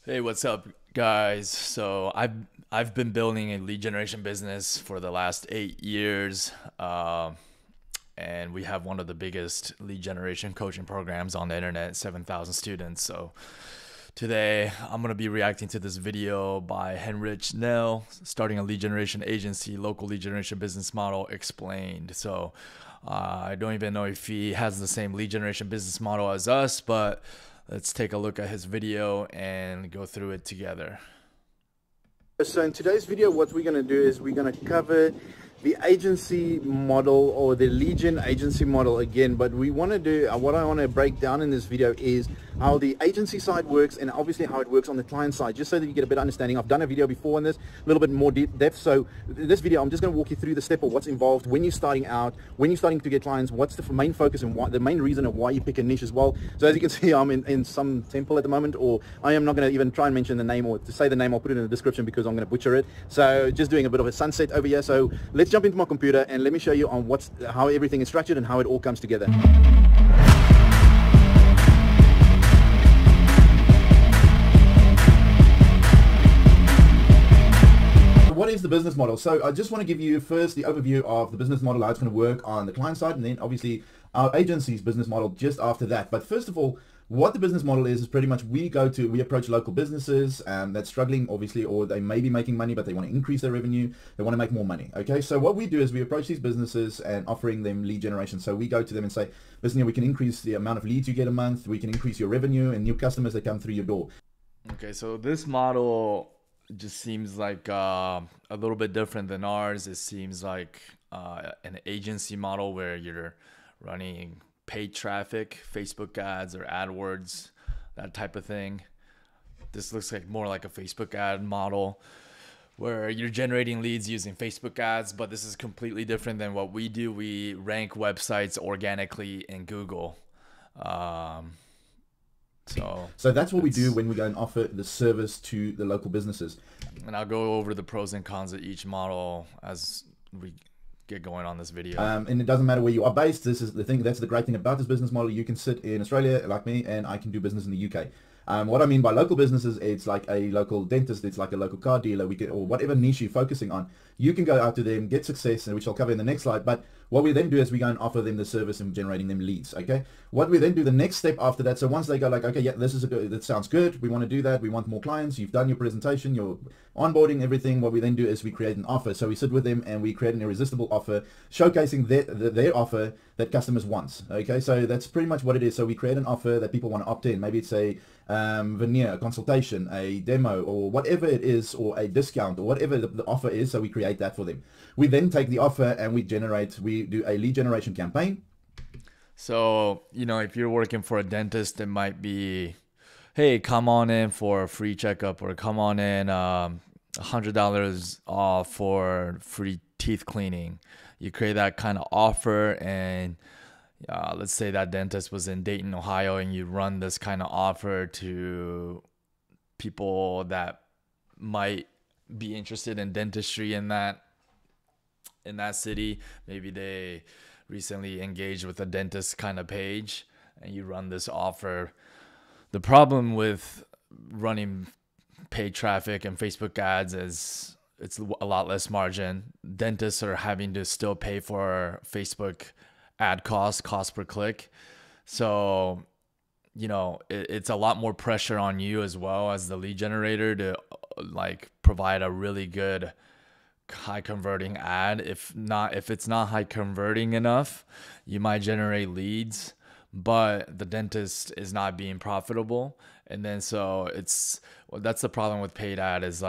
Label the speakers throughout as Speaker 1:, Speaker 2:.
Speaker 1: Hey, what's up, guys? So I've been building a lead generation business for the last 8 years, and we have one of the biggest lead generation coaching programs on the internet, 7,000 students. So today I'm gonna be reacting to this video by Henrich Nell, starting a lead generation agency, local lead generation business model explained. So I don't even know if he has the same lead generation business model as us, but let's take a look at his video and go through it together.
Speaker 2: So in today's video, what we're going to do is we're going to cover the agency model or the lead gen agency model again, but we want to do what I want to break down in this video is how the agency side works and obviously how it works on the client side, just so that you get a better understanding. I've done a video before on this, a little bit more deep depth. So this video, I'm just going to walk you through the step of what's involved when you're starting out, when you're starting to get clients, what's the main focus and what the main reason of why you pick a niche as well. So as you can see, I'm in some temple at the moment, or I am not going to even try and mention the name, or to say the name, I'll put it in the description because I'm going to butcher it. So just doing a bit of a sunset over here. So let's jump into my computer and let me show you on how everything is structured and how it all comes together. What is the business model? So I just want to give you first the overview of the business model, how it's going to work on the client side, and then obviously our agency's business model just after that. But first of all, what the business model is pretty much we approach local businesses that's struggling, obviously, or they may be making money, but they want to increase their revenue. They want to make more money. Okay, so what we do is we approach these businesses and offering them lead generation. So we go to them and say, listen, we can increase the amount of leads you get a month. We can increase your revenue and new customers that come through your door.
Speaker 1: Okay, so this model just seems like a little bit different than ours. It seems like an agency model where you're running paid traffic, Facebook ads or AdWords, that type of thing. This looks like more like a Facebook ad model where you're generating leads using Facebook ads, but this is completely different than what we do. We rank websites organically in Google.
Speaker 2: So that's what we do when we go and offer the service to the local businesses.
Speaker 1: And I'll go over the pros and cons of each model as we get going on this video.
Speaker 2: And it doesn't matter where you are based. This is the thing. That's the great thing about this business model. You can sit in Australia like me, and I can do business in the UK. What I mean by local businesses, it's like a local dentist, it's like a local car dealer, or whatever niche you're focusing on. You can go out to them, get success, and which I'll cover in the next slide. But what we then do is we go and offer them the service and generating them leads. Okay. What we then do the next step after that. So once they go like, okay, yeah, that sounds good. We want to do that. We want more clients. You've done your presentation, your onboarding, everything. What we then do is we create an offer. So we sit with them and we create an irresistible offer, showcasing their offer that customers want. Okay. So that's pretty much what it is. So we create an offer that people want to opt in. Maybe it's a veneer, a consultation, a demo, or whatever it is, or a discount, or whatever the offer is. So we create that for them. We then take the offer and we do a lead generation campaign.
Speaker 1: So, if you're working for a dentist, it might be, hey, come on in for a free checkup, or come on in $100 off for free teeth cleaning. You create that kind of offer, and let's say that dentist was in Dayton, Ohio, and you run this kind of offer to people that might be interested in dentistry in that city. Maybe they recently engaged with a dentist kind of page, and you run this offer. The problem with running paid traffic and Facebook ads is it's a lot less margin. Dentists are having to still pay for Facebook ad cost per click. So, it's a lot more pressure on you as well as the lead generator to provide a really good high converting ad. If it's not high converting enough, you might generate leads, but the dentist is not being profitable. And then that's the problem with paid ad, is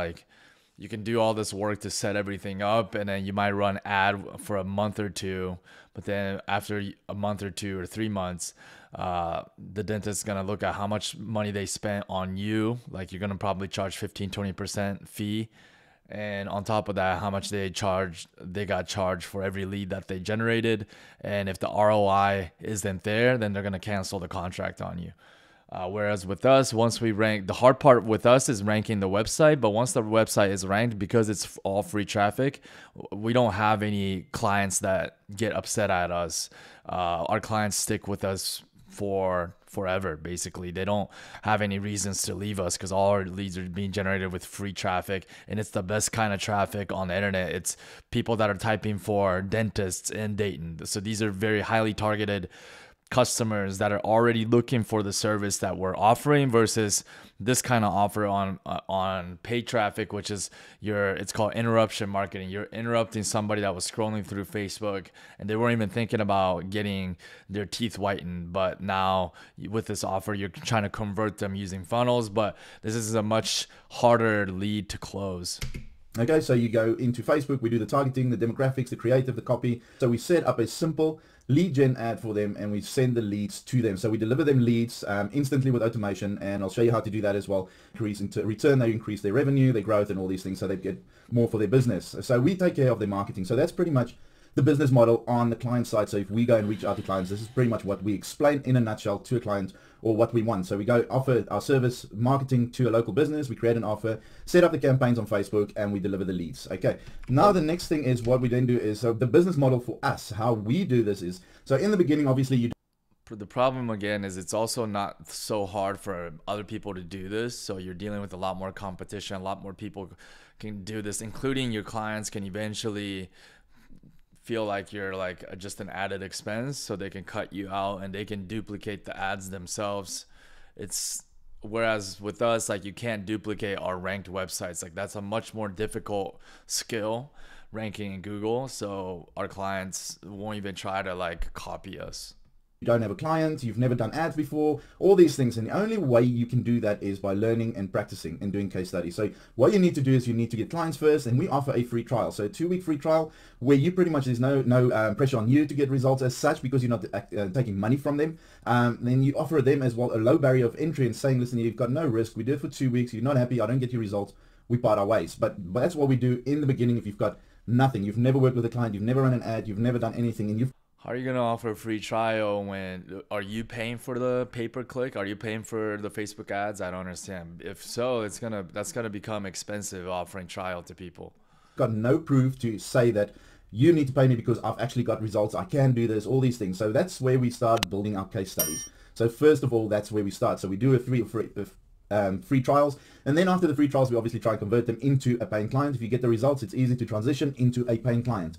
Speaker 1: you can do all this work to set everything up, and then you might run ad for a month or two, but then after a month or 2 or 3 months, the dentist is going to look at how much money they spent on you. Like, you're going to probably charge 15-20% fee. And on top of that, how much they got charged for every lead that they generated. And if the ROI isn't there, then they're going to cancel the contract on you. Whereas with us, once we rank, the hard part with us is ranking the website. But once the website is ranked, because it's all free traffic, we don't have any clients that get upset at us. Our clients stick with us for forever. Basically, they don't have any reasons to leave us because all our leads are being generated with free traffic, and it's the best kind of traffic on the internet. It's people that are typing for dentists in Dayton. So these are very highly targeted customers that are already looking for the service that we're offering versus this kind of offer on paid traffic, which is it's called interruption marketing. You're interrupting somebody that was scrolling through Facebook and they weren't even thinking about getting their teeth whitened, but now with this offer you're trying to convert them using funnels, but this is a much harder lead to close.
Speaker 2: Okay, so you go into Facebook, we do the targeting, the demographics, the creative, the copy. So we set up a simple lead gen ad for them and we send the leads to them. So we deliver them leads instantly with automation, and I'll show you how to do that as well. Return, they increase their revenue, their growth, and all these things, so they get more for their business. So we take care of their marketing. So that's pretty much the business model on the client side. So if we go and reach out to clients, this is pretty much what we explain in a nutshell to a client, or what we want. So we go offer our service marketing to a local business, we create an offer, set up the campaigns on Facebook, and we deliver the leads. Okay, now the next thing is what we then do is, so the business model for us, how we do this is, so in the beginning, obviously you
Speaker 1: the problem again is it's also not so hard for other people to do this. So you're dealing with a lot more competition, a lot more people can do this, including your clients can eventually feel like you're like just an added expense, so they can cut you out and they can duplicate the ads themselves. It's whereas with us, like, you can't duplicate our ranked websites. Like, that's a much more difficult skill, ranking in Google, so our clients won't even try to like copy us.
Speaker 2: You don't have a client, you've never done ads before, all these things. And the only way you can do that is by learning and practicing and doing case studies. So what you need to do is you need to get clients first, and we offer a free trial. So a 2-week free trial where you pretty much, there's no pressure on you to get results as such, because you're not taking money from them. Then you offer them as well a low barrier of entry and saying, listen, you've got no risk. We do it for 2 weeks. You're not happy. I don't get your results. We part our ways. But that's what we do in the beginning. If you've got nothing, you've never worked with a client, you've never run an ad, you've never done anything, and you've
Speaker 1: How are you gonna offer a free trial when are you paying for the pay-per-click? Are you paying for the Facebook ads? I don't understand. If so, that's gonna become expensive offering trial to people.
Speaker 2: got no proof to say that you need to pay me because I've actually got results, I can do this, all these things. So that's where we start building our case studies. So first of all, that's where we start. So we do a free trials, and then after the free trials, we obviously try and convert them into a paying client. If you get the results, it's easy to transition into a paying client.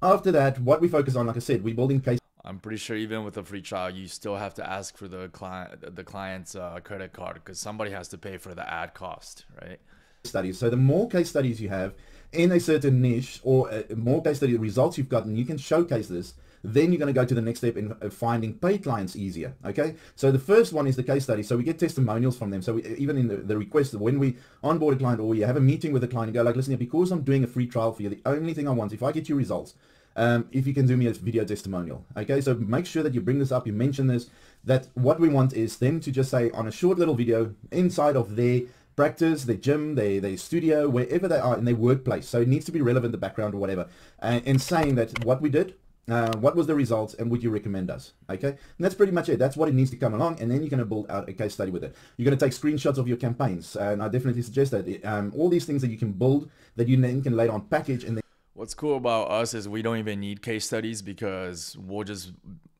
Speaker 2: After that, what we focus on, like I said, we're building case.
Speaker 1: I'm pretty sure even with a free trial, you still have to ask for the client's credit card, because somebody has to pay for the ad cost, right?
Speaker 2: Studies. So the more case studies you have in a certain niche, or more case study results you've gotten, you can showcase this. Then you're going to go to the next step in finding paid clients easier. Okay, so the first one is the case study. So we get testimonials from them. So even in the request, when we onboard a client or you have a meeting with a client, you go like, listen, because I'm doing a free trial for you, the only thing I want, if I get you results, if you can do me a video testimonial. Okay, so make sure that you bring this up, you mention this, that what we want is them to just say on a short little video inside of their practice, their gym, their studio, wherever they are in their workplace. So it needs to be relevant, the background or whatever, and saying that what we did, what was the results, and would you recommend us? Okay, and that's pretty much it. That's what it needs to come along, and then you're going to build out a case study with it. You're going to take screenshots of your campaigns, and I definitely suggest that all these things that you can build, that you then can later on package. And then
Speaker 1: what's cool about us is we don't even need case studies, because we'll just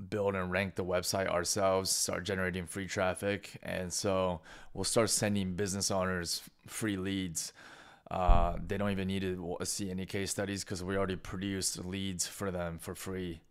Speaker 1: build and rank the website ourselves, start generating free traffic, and so we'll start sending business owners free leads. They don't even need to see any case studies, because we already produced leads for them for free.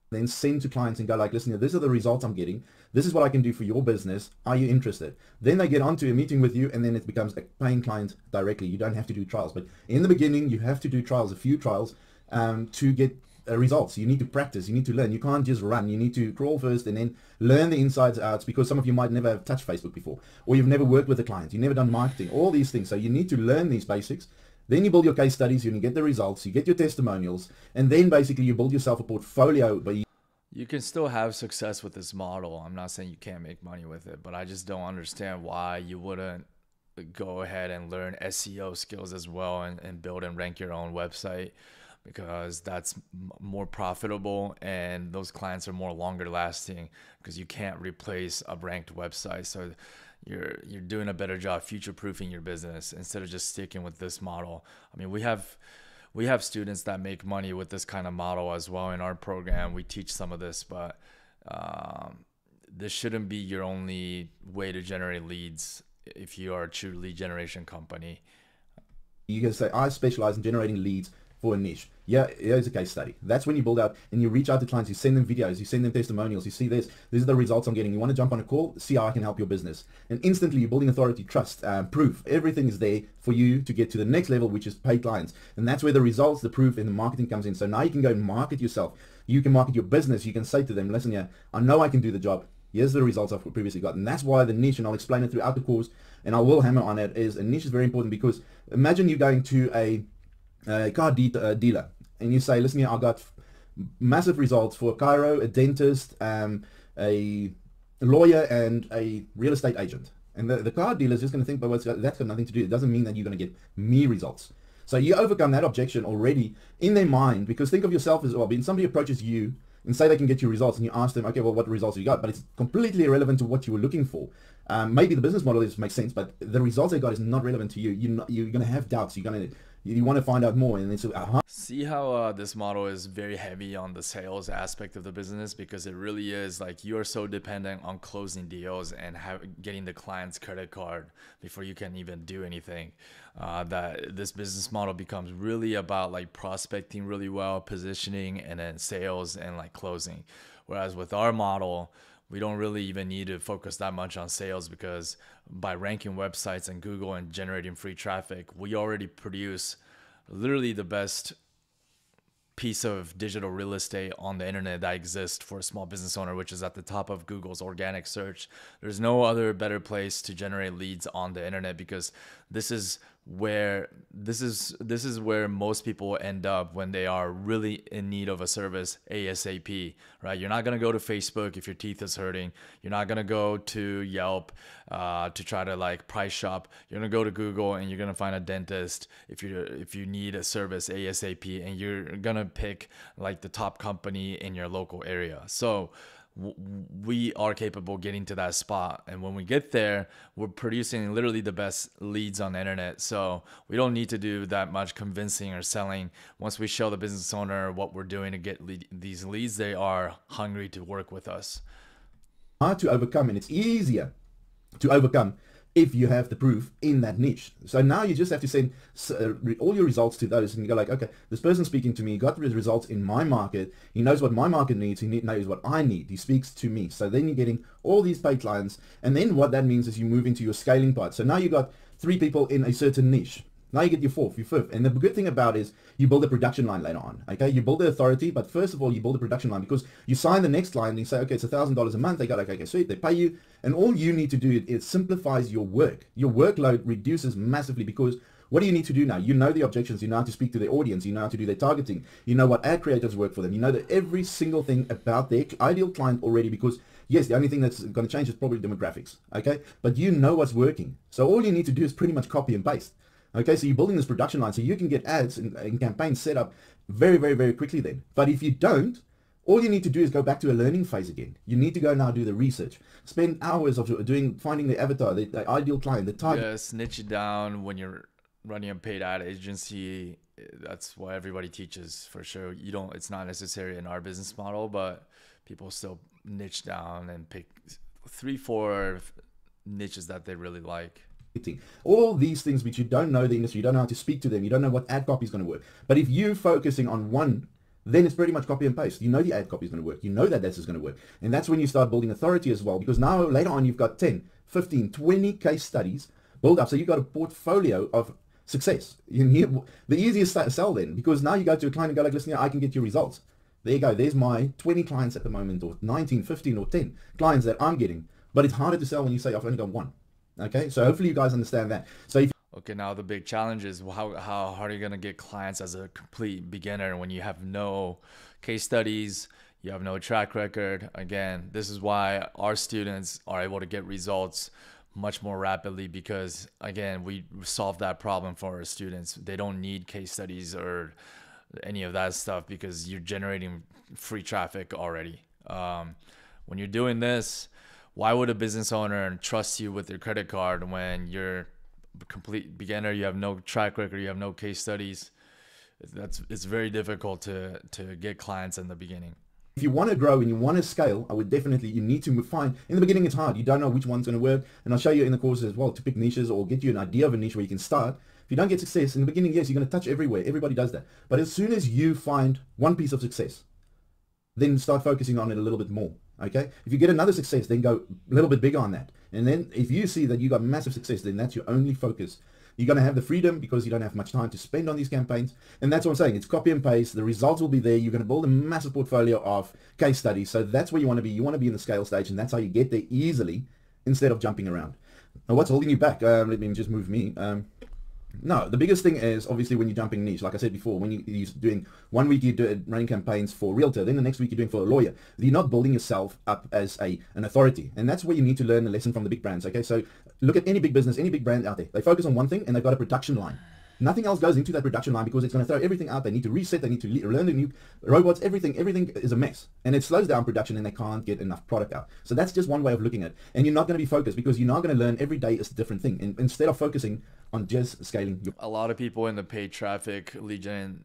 Speaker 2: Then send to clients and go like, listen, these are the results I'm getting. This is what I can do for your business. Are you interested? Then they get onto a meeting with you, and then it becomes a paying client directly. You don't have to do trials. But in the beginning, you have to do trials, a few trials, to get results. You need to practice. You need to learn. You can't just run. You need to crawl first and then learn the insides outs, because some of you might never have touched Facebook before, or you've never worked with a client. You've never done marketing, all these things. So you need to learn these basics. Then you build your case studies, you get the results, you get your testimonials, and then basically you build yourself a portfolio. But
Speaker 1: you can still have success with this model. I'm not saying you can't make money with it, but I just don't understand why you wouldn't go ahead and learn SEO skills as well, and build and rank your own website, because that's more profitable, and those clients are more longer lasting, because you can't replace a ranked website. So you're doing a better job future-proofing your business instead of just sticking with this model. I mean, we have students that make money with this kind of model as well in our program. We teach some of this, but this shouldn't be your only way to generate leads if you are a true lead generation company.
Speaker 2: You can say, I specialize in generating leads for a niche. Yeah, here's a case study. That's when you build out and you reach out to clients, you send them videos, you send them testimonials, you see this, these are the results I'm getting. You want to jump on a call, see how I can help your business. And instantly you're building authority, trust, proof. Everything is there for you to get to the next level, which is paid clients. And that's where the results, the proof, and the marketing comes in. So now you can go and market yourself. You can market your business. You can say to them, listen, yeah, I know I can do the job. Here's the results I've previously got. And that's why the niche, and I'll explain it throughout the course, and I will hammer on it, is a niche is very important, because imagine you going to a car dealer and you say, listen here, I got massive results for a chiro, a dentist, a lawyer, and a real estate agent. And the car dealer is just going to think, but that's got nothing to do. It doesn't mean that you're going to get me results. So you overcome that objection already in their mind, because think of yourself as well. When somebody approaches you and say they can get you results, and you ask them, okay, well, what results have you got? But it's completely irrelevant to what you were looking for. Maybe the business model makes sense, but the results they got is not relevant to you. You're going to have doubts. You want to find out more, and it's
Speaker 1: See how this model is very heavy on the sales aspect of the business, because it really is like you are so dependent on closing deals and getting the client's credit card before you can even do anything. That this business model becomes really about like prospecting really well, positioning, and then sales and like closing. Whereas with our model, we don't really even need to focus that much on sales, because by ranking websites in Google and generating free traffic, we already produce literally the best piece of digital real estate on the internet that exists for a small business owner, which is at the top of Google's organic search. There's no other better place to generate leads on the internet, because this is where most people end up when they are really in need of a service ASAP, right? You're not going to go to Facebook if your teeth is hurting. You're not going to go to Yelp to try to like price shop. You're going to go to Google and you're going to find a dentist if you need a service ASAP, and you're going to pick like the top company in your local area. So we are capable of getting to that spot, and when we get there, we're producing literally the best leads on the internet. So we don't need to do that much convincing or selling. Once we show the business owner what we're doing to get these leads, they are hungry to work with us.
Speaker 2: hard to overcome, and it's easier to overcome if you have the proof in that niche. So now you just have to send all your results to those, and you go like, okay, this person speaking to me got the results in my market. He knows what my market needs. He knows what I need. He speaks to me. So then you're getting all these paid clients. And then what that means is you move into your scaling part. So now you got 3 people in a certain niche. Now you get your 4th, your 5th. And the good thing about it is you build a production line later on. Okay, you build the authority, but first of all, you build a production line, because you sign the next client and you say, okay, it's $1,000 a month. They go like, okay, sweet, they pay you. And all you need to do is simplifies your work. Your workload reduces massively, because what do you need to do now? You know the objections. You know how to speak to the audience. You know how to do their targeting. You know what ad creatives work for them. You know that every single thing about their ideal client already, because yes, the only thing that's going to change is probably demographics. Okay, but you know what's working. So all you need to do is pretty much copy and paste. Okay, so you're building this production line so you can get ads and campaigns set up very, very, very quickly then. But if you don't, all you need to do is go back to a learning phase again. You need to go now do the research. Spend hours of finding the avatar, the ideal client, the target.
Speaker 1: Yes, niche it down when you're running a paid ad agency. That's what everybody teaches for sure. It's not necessary in our business model, but people still niche down and pick 3-4 niches that they really like.
Speaker 2: All these things which you don't know the industry, you don't know how to speak to them, you don't know what ad copy is going to work. But if you're focusing on one, then it's pretty much copy and paste. You know the ad copy is going to work. You know that this is going to work. And that's when you start building authority as well, because now later on you've got 10, 15, 20 case studies build up. So you've got a portfolio of success. The easiest sell then, because now you go to a client and go like, listen, I can get you results. There you go. There's my 20 clients at the moment, or 19, 15, or 10 clients that I'm getting. But it's harder to sell when you say I've only got one. Okay, so hopefully you guys understand that. So
Speaker 1: okay, now the big challenge is how hard are you going to get clients as a complete beginner when you have no case studies, you have no track record. Again, this is why our students are able to get results much more rapidly, because again, we solve that problem for our students. They don't need case studies or any of that stuff, because you're generating free traffic already. When you're doing this, why would a business owner trust you with their credit card when you're a complete beginner? You have no track record, you have no case studies. It's very difficult to get clients in the beginning.
Speaker 2: If you want to grow and you want to scale, I would definitely, you need to find, in the beginning it's hard. You don't know which one's going to work. And I'll show you in the courses as well to pick niches or get you an idea of a niche where you can start. If you don't get success in the beginning, yes, you're going to touch everywhere. Everybody does that. But as soon as you find one piece of success, then start focusing on it a little bit more. Okay. If you get another success, then go a little bit bigger on that. And then if you see that you got massive success, then that's your only focus. You're going to have the freedom because you don't have much time to spend on these campaigns. And that's what I'm saying. It's copy and paste. The results will be there. You're going to build a massive portfolio of case studies. So that's where you want to be. You want to be in the scale stage, and that's how you get there easily instead of jumping around. Now, what's holding you back? Let me just move me. No, the biggest thing is obviously when you're jumping niche. Like I said before, when you're doing 1 week you're running campaigns for a realtor, then the next week you're doing for a lawyer. You're not building yourself up as an authority, and that's where you need to learn the lesson from the big brands. Okay, so look at any big business, any big brand out there. They focus on one thing and they've got a production line. Nothing else goes into that production line because it's going to throw everything out. They need to reset. They need to learn the new robots. Everything is a mess, and it slows down production, and they can't get enough product out. So that's just one way of looking at it. And you're not going to be focused because you're not going to learn every day is a different thing. And instead of focusing on just scaling,
Speaker 1: a lot of people in the paid traffic lead gen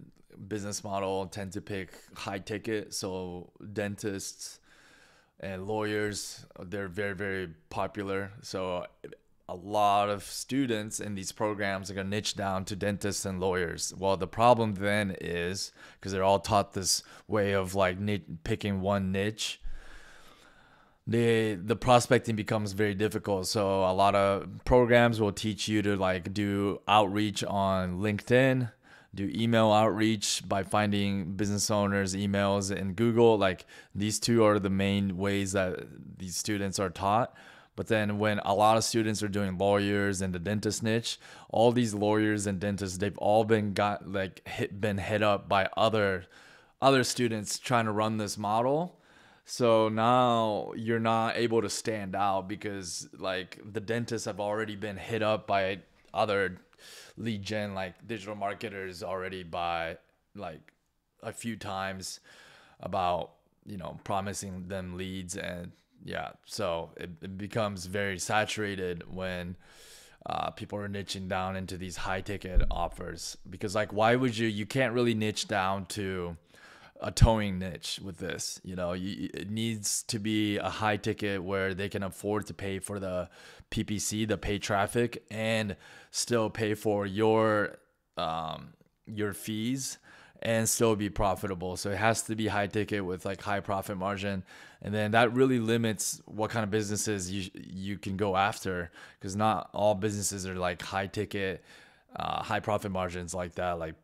Speaker 1: business model tend to pick high ticket. So dentists and lawyers, they're very, very popular. So a lot of students in these programs are going to niche down to dentists and lawyers. Well, the problem then is because they're all taught this way of like picking one niche, the prospecting becomes very difficult. So a lot of programs will teach you to like do outreach on LinkedIn, do email outreach by finding business owners' emails in Google. Like these two are the main ways that these students are taught. But then when a lot of students are doing lawyers and the dentist niche, all these lawyers and dentists, they've all been hit up by other students trying to run this model. So now you're not able to stand out because like the dentists have already been hit up by other lead gen like digital marketers already by like a few times about, you know, promising them leads. And yeah, so it becomes very saturated when people are niching down into these high ticket offers, because like why would you can't really niche down to a towing niche with this. You know, it needs to be a high ticket where they can afford to pay for the PPC, the paid traffic, and still pay for your fees and still be profitable. So it has to be high ticket with like high profit margin. And then that really limits what kind of businesses you can go after, because not all businesses are like high ticket, high profit margins like that, like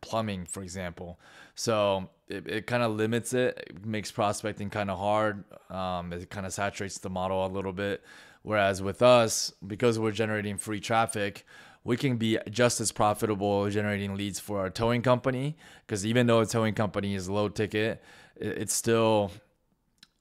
Speaker 1: plumbing, for example. So it kind of limits it. It makes prospecting kind of hard. It kind of saturates the model a little bit. Whereas with us, because we're generating free traffic, we can be just as profitable generating leads for our towing company, because even though a towing company is low ticket, it's still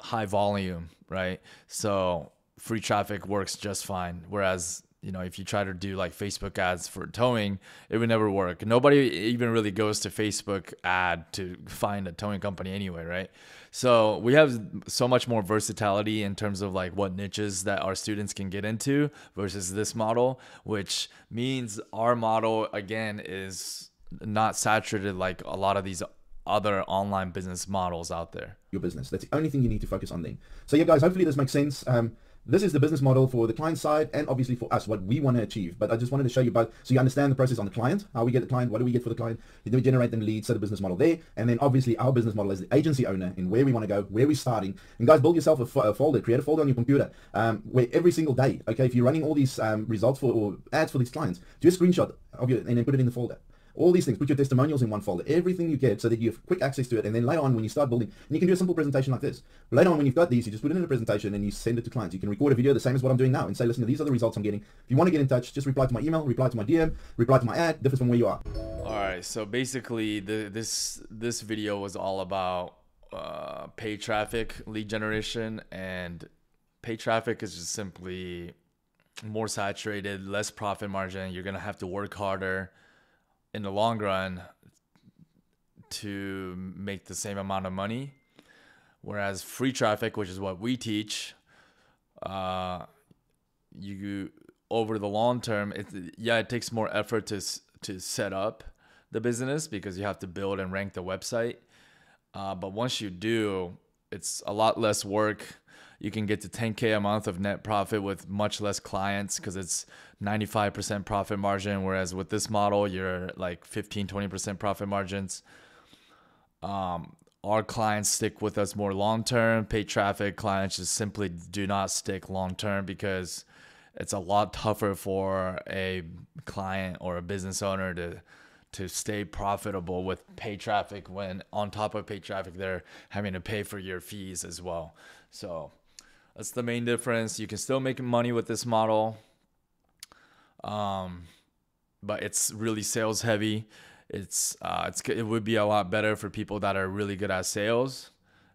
Speaker 1: high volume, right? So free traffic works just fine. Whereas, you know, if you try to do like Facebook ads for towing, it would never work. Nobody even really goes to Facebook ad to find a towing company anyway, right? So we have so much more versatility in terms of like what niches that our students can get into versus this model, which means our model again is not saturated like a lot of these other online business models out there.
Speaker 2: Your business. That's the only thing you need to focus on then. So yeah, guys, hopefully this makes sense. This is the business model for the client side and obviously for us, what we want to achieve. But I just wanted to show you both so you understand the process on the client, how we get the client, what do we get for the client, then we generate them leads, so the business model there. And then obviously our business model as the agency owner and where we want to go, where we're starting. And guys, build yourself a folder, create a folder on your computer where every single day, okay, if you're running all these results for or ads for these clients, do a screenshot of your and then put it in the folder. All these things, put your testimonials in one folder, everything you get so that you have quick access to it. And then later on when you start building, and you can do a simple presentation like this. Later on when you've got these, you just put it in a presentation and you send it to clients. You can record a video the same as what I'm doing now and say, listen, these are the results I'm getting. If you want to get in touch, just reply to my email, reply to my DM, reply to my ad, different from where you are.
Speaker 1: All right, so basically this video was all about paid traffic, lead generation, and paid traffic is just simply more saturated, less profit margin. You're going to have to work harder in the long run to make the same amount of money. Whereas free traffic, which is what we teach, you over the long term, it takes more effort to set up the business because you have to build and rank the website. But once you do, it's a lot less work. You can get to 10K a month of net profit with much less clients because it's 95% profit margin. Whereas with this model, you're like 15-20% profit margins. Our clients stick with us more long term. Paid traffic clients just simply do not stick long term because it's a lot tougher for a client or a business owner to stay profitable with paid traffic when on top of paid traffic they're having to pay for your fees as well. So that's the main difference. You can still make money with this model, but it's really sales heavy. It would be a lot better for people that are really good at sales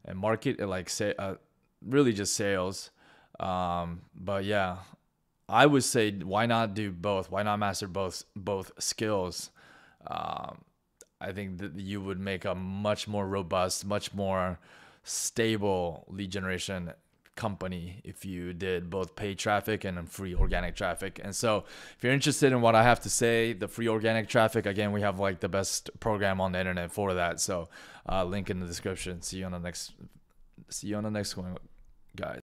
Speaker 1: and market, like say really just sales. But yeah, I would say why not do both? Why not master both skills? I think that you would make a much more robust, much more stable lead generation company if you did both paid traffic and free organic traffic. And so if you're interested in what I have to say, the free organic traffic, again, we have like the best program on the internet for that. So link in the description. See you on the next one, guys.